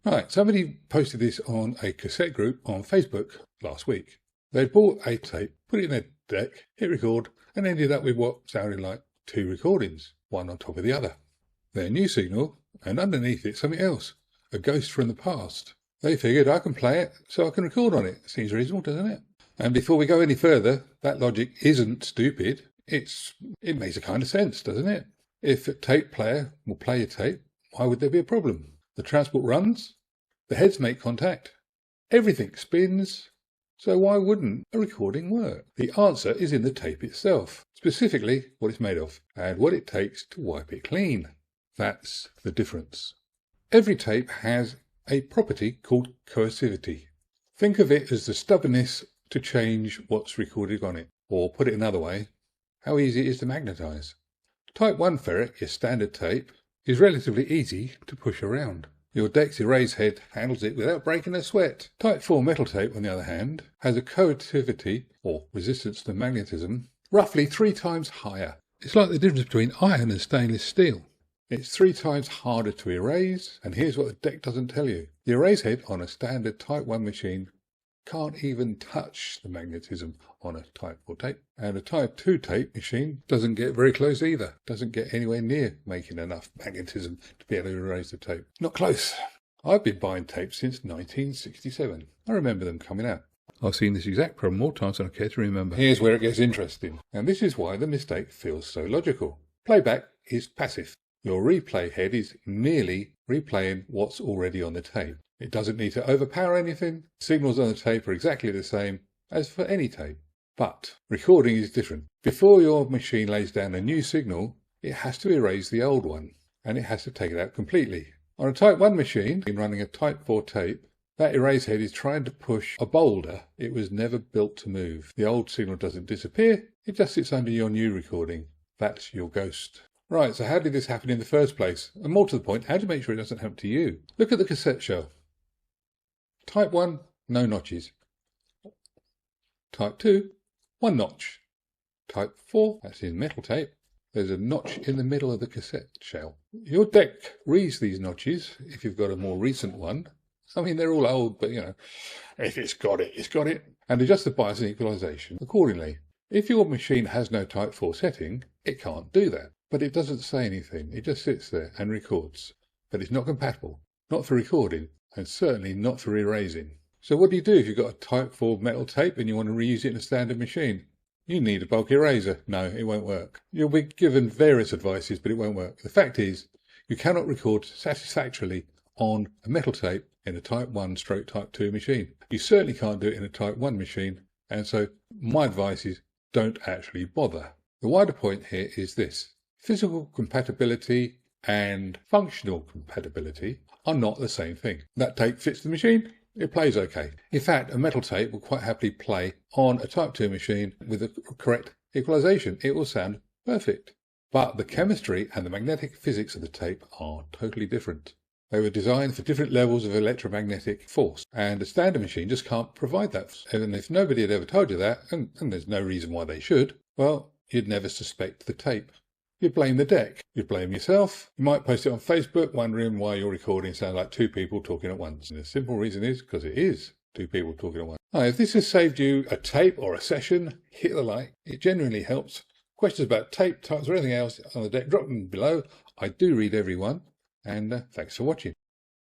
Right, somebody posted this on a cassette group on Facebook last week. They'd bought a tape, put it in their deck, hit record, and ended up with what sounded like two recordings, one on top of the other. Their new signal, and underneath it something else, a ghost from the past. They figured I can play it, so I can record on it. Seems reasonable, doesn't it? And before we go any further, that logic isn't stupid. It makes a kind of sense, doesn't it? If a tape player will play a tape, why would there be a problem? The transport runs, the heads make contact, everything spins, so why wouldn't a recording work? The answer is in the tape itself, specifically what it's made of, and what it takes to wipe it clean. That's the difference. Every tape has a property called coercivity. Think of it as the stubbornness to change what's recorded on it, or put it another way, how easy it is to magnetize. Type 1 ferrite, your standard tape, is relatively easy to push around. Your deck's erase head handles it without breaking a sweat. Type 4 metal tape, on the other hand, has a coercivity, or resistance to magnetism, roughly 3 times higher. It's like the difference between iron and stainless steel. It's 3 times harder to erase, and here's what the deck doesn't tell you. The erase head on a standard Type 1 machine can't even touch the magnetism on a Type 4 tape. And a Type 2 tape machine doesn't get very close either. Doesn't get anywhere near making enough magnetism to be able to erase the tape. Not close. I've been buying tapes since 1967. I remember them coming out. I've seen this exact problem more times than I care to remember. Here's where it gets interesting. And this is why the mistake feels so logical. Playback is passive. Your replay head is merely replaying what's already on the tape. It doesn't need to overpower anything. Signals on the tape are exactly the same as for any tape. But recording is different. Before your machine lays down a new signal, it has to erase the old one, and it has to take it out completely. On a Type 1 machine, running a Type 4 tape, that erase head is trying to push a boulder it was never built to move. The old signal doesn't disappear, it just sits under your new recording. That's your ghost. Right, so how did this happen in the first place? And more to the point, how do you make sure it doesn't happen to you? Look at the cassette shell. Type 1, no notches. Type 2, 1 notch. Type 4, that's in metal tape, there's a notch in the middle of the cassette shell. Your deck reads these notches if you've got a more recent one. I mean, they're all old, but if it's got it, it's got it. And adjust the bias and equalization accordingly. If your machine has no Type 4 setting, it can't do that. But it doesn't say anything, it just sits there and records. But it's not compatible, not for recording, and certainly not for erasing. So what do you do if you've got a Type 4 metal tape and you want to reuse it in a standard machine? You need a bulk eraser. No, it won't work. You'll be given various advices, but it won't work. The fact is, you cannot record satisfactorily on a metal tape in a Type 1/Type 2 machine. You certainly can't do it in a Type 1 machine, and so my advice is don't actually bother. The wider point here is this. Physical compatibility and functional compatibility are not the same thing. That tape fits the machine, it plays okay. In fact, a metal tape will quite happily play on a Type 2 machine with the correct equalization. It will sound perfect. But the chemistry and the magnetic physics of the tape are totally different. They were designed for different levels of electromagnetic force, and a standard machine just can't provide that. And if nobody had ever told you that, and there's no reason why they should, well, you'd never suspect the tape. You'd blame the deck. You'd blame yourself. You might post it on Facebook wondering why your recording sounds like 2 people talking at once. And the simple reason is because it is 2 people talking at once. Now, if this has saved you a tape or a session, hit the like. It genuinely helps. Questions about tape, types, or anything else on the deck, drop them below. I do read every one. And thanks for watching.